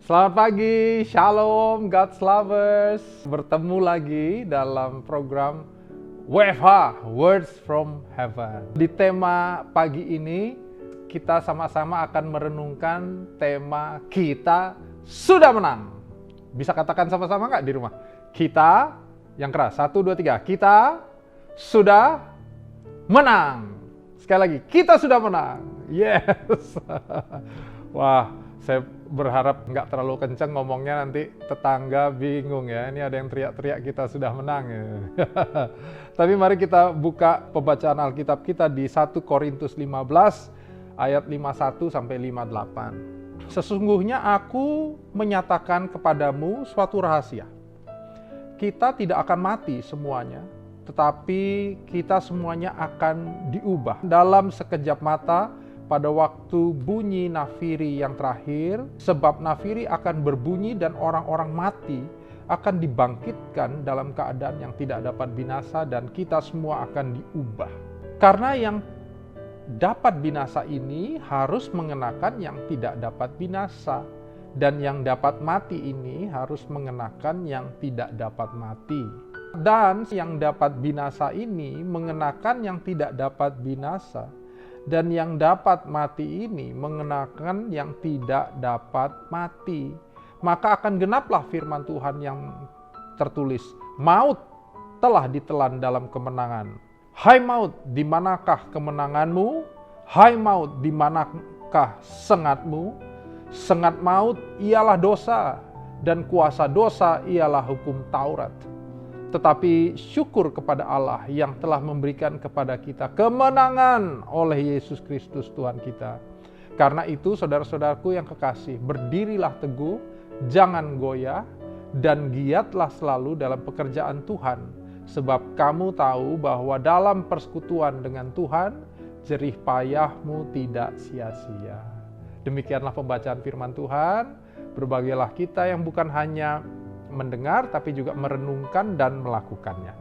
Selamat pagi, Shalom, God's Lovers. Bertemu lagi dalam program WFH, Words from Heaven. Di tema pagi ini, kita sama-sama akan merenungkan tema Kita Sudah Menang. Bisa katakan sama-sama nggak di rumah? Kita, yang keras, 1, 2, 3. Kita sudah menang. Sekali lagi, kita sudah menang. Yes. Wah. Saya berharap nggak terlalu kencang ngomongnya, nanti tetangga bingung ya. Ini ada yang teriak-teriak kita sudah menang ya. Tapi mari kita buka pembacaan Alkitab kita di 1 Korintus 15 ayat 51 sampai 58. Sesungguhnya aku menyatakan kepadamu suatu rahasia. Kita tidak akan mati semuanya, tetapi kita semuanya akan diubah dalam sekejap mata, pada waktu bunyi nafiri yang terakhir, sebab nafiri akan berbunyi dan orang-orang mati akan dibangkitkan dalam keadaan yang tidak dapat binasa dan kita semua akan diubah. Karena yang dapat binasa ini harus mengenakan yang tidak dapat binasa, dan yang dapat mati ini harus mengenakan yang tidak dapat mati. Dan yang dapat binasa ini mengenakan yang tidak dapat binasa, dan yang dapat mati ini mengenakan yang tidak dapat mati. Maka akan genaplah firman Tuhan yang tertulis, maut telah ditelan dalam kemenangan. Hai maut, di manakah kemenanganmu? Hai maut, di manakah sengatmu? Sengat maut ialah dosa, dan kuasa dosa ialah hukum Taurat. Tetapi syukur kepada Allah yang telah memberikan kepada kita kemenangan oleh Yesus Kristus Tuhan kita. Karena itu saudara-saudaraku yang kekasih, berdirilah teguh, jangan goyah, dan giatlah selalu dalam pekerjaan Tuhan. Sebab kamu tahu bahwa dalam persekutuan dengan Tuhan, jerih payahmu tidak sia-sia. Demikianlah pembacaan firman Tuhan. Berbahagialah kita yang bukan hanya mendengar, tapi juga merenungkan dan melakukannya.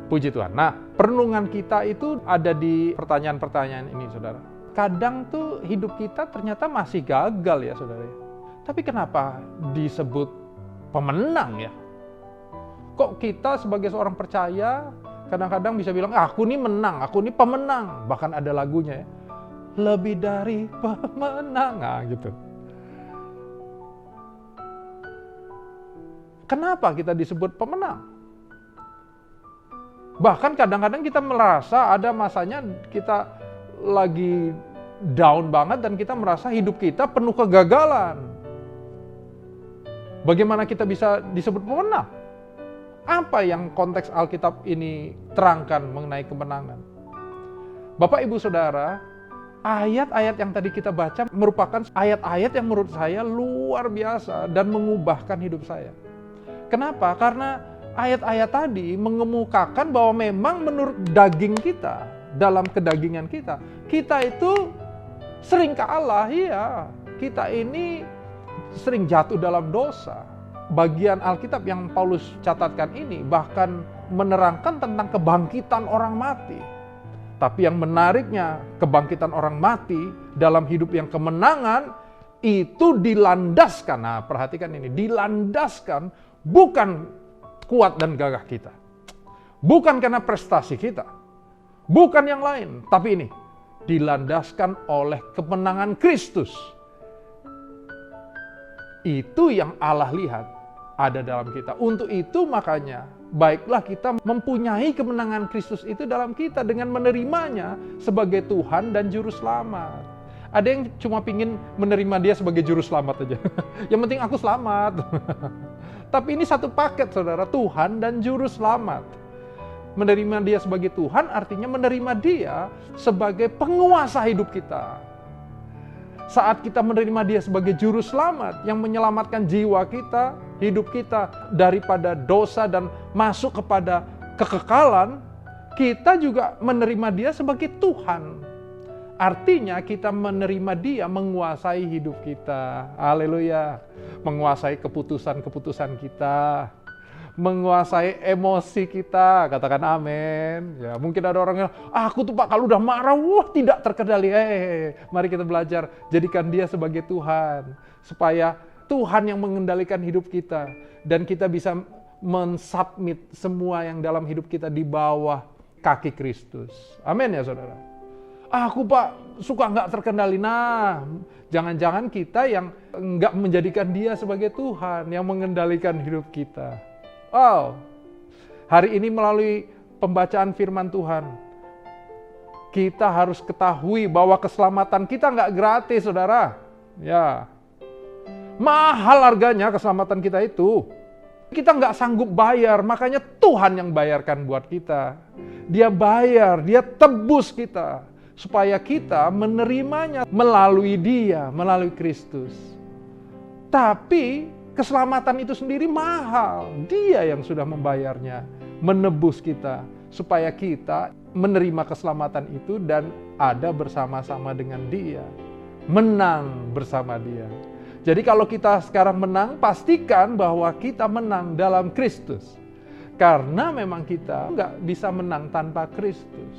Puji Tuhan. Nah, perenungan kita itu ada di pertanyaan-pertanyaan ini, saudara. Kadang tuh hidup kita ternyata masih gagal ya, saudara. Tapi kenapa disebut pemenang ya? Kok kita sebagai seorang percaya kadang-kadang bisa bilang, aku nih menang, aku nih pemenang. Bahkan ada lagunya ya, lebih dari pemenang, nah, gitu. Kenapa kita disebut pemenang? Bahkan kadang-kadang kita merasa ada masanya kita lagi down banget dan kita merasa hidup kita penuh kegagalan. Bagaimana kita bisa disebut pemenang? Apa yang konteks Alkitab ini terangkan mengenai kemenangan? Bapak, Ibu, Saudara, ayat-ayat yang tadi kita baca merupakan ayat-ayat yang menurut saya luar biasa dan mengubahkan hidup saya. Kenapa? Karena ayat-ayat tadi mengemukakan bahwa memang menurut daging kita, dalam kedagingan kita, kita itu sering kalah, iya. Kita ini sering jatuh dalam dosa. Bagian Alkitab yang Paulus catatkan ini bahkan menerangkan tentang kebangkitan orang mati. Tapi yang menariknya, kebangkitan orang mati dalam hidup yang kemenangan itu dilandaskan. Nah, perhatikan ini, dilandaskan bukan kuat dan gagah kita. Bukan karena prestasi kita. Bukan yang lain, tapi ini dilandaskan oleh kemenangan Kristus. Itu yang Allah lihat ada dalam kita. Untuk itu makanya baiklah kita mempunyai kemenangan Kristus itu dalam kita dengan menerimanya sebagai Tuhan dan Juru Selamat. Ada yang cuma pingin menerima dia sebagai Juru Selamat aja. Yang penting aku selamat. Tapi ini satu paket, saudara, Tuhan dan Juru Selamat. Menerima dia sebagai Tuhan artinya menerima dia sebagai penguasa hidup kita. Saat kita menerima dia sebagai Juru Selamat yang menyelamatkan jiwa kita, hidup kita daripada dosa dan masuk kepada kekekalan, kita juga menerima dia sebagai Tuhan. Artinya kita menerima dia menguasai hidup kita. Haleluya. Menguasai keputusan-keputusan kita. Menguasai emosi kita, katakan amin. Ya, mungkin ada orang yang, aku tuh Pak kalau udah marah, tidak terkendali. Mari kita belajar, jadikan dia sebagai Tuhan. Supaya Tuhan yang mengendalikan hidup kita. Dan kita bisa mensubmit semua yang dalam hidup kita di bawah kaki Kristus. Amin ya saudara. Aku Pak suka nggak terkendali. Nah, jangan-jangan kita yang nggak menjadikan dia sebagai Tuhan, yang mengendalikan hidup kita. Oh, hari ini melalui pembacaan firman Tuhan, kita harus ketahui bahwa keselamatan kita nggak gratis, saudara. Ya, mahal harganya keselamatan kita itu. Kita nggak sanggup bayar, makanya Tuhan yang bayarkan buat kita. Dia bayar, dia tebus kita, supaya kita menerimanya melalui dia, melalui Kristus. Tapi keselamatan itu sendiri mahal. Dia yang sudah membayarnya, menebus kita, supaya kita menerima keselamatan itu dan ada bersama-sama dengan dia. Menang bersama dia. Jadi kalau kita sekarang menang, pastikan bahwa kita menang dalam Kristus. Karena memang kita nggak bisa menang tanpa Kristus.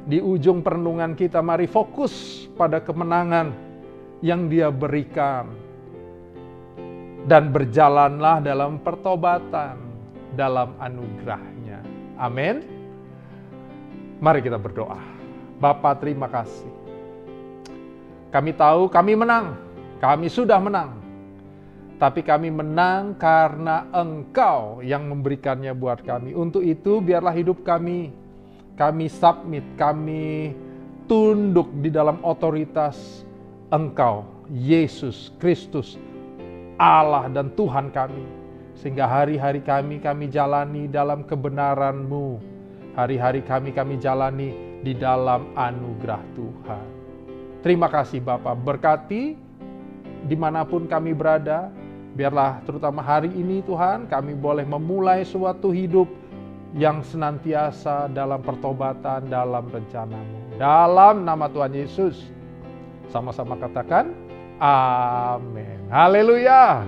Di ujung perenungan kita, mari fokus pada kemenangan yang dia berikan. Dan berjalanlah dalam pertobatan, dalam anugerahnya. Amin. Mari kita berdoa. Bapa, terima kasih. Kami tahu kami menang. Kami sudah menang. Tapi kami menang karena Engkau yang memberikannya buat kami. Untuk itu biarlah hidup kami submit, kami tunduk di dalam otoritas Engkau, Yesus Kristus, Allah dan Tuhan kami. Sehingga hari-hari kami jalani dalam kebenaran-Mu. Hari-hari kami jalani di dalam anugerah Tuhan. Terima kasih Bapa, berkati dimanapun kami berada. Biarlah terutama hari ini Tuhan, kami boleh memulai suatu hidup yang senantiasa dalam pertobatan, dalam rencana-Mu. Dalam nama Tuhan Yesus, sama-sama katakan, amin. Haleluya.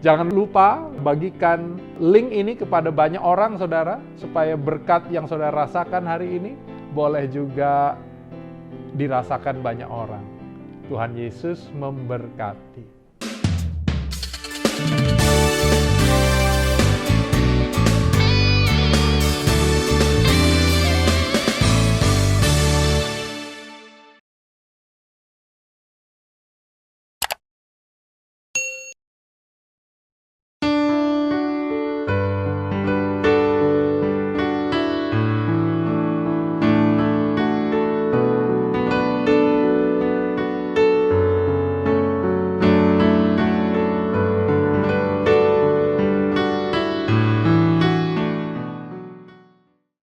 Jangan lupa bagikan link ini kepada banyak orang saudara, supaya berkat yang saudara rasakan hari ini boleh juga dirasakan banyak orang. Tuhan Yesus memberkati.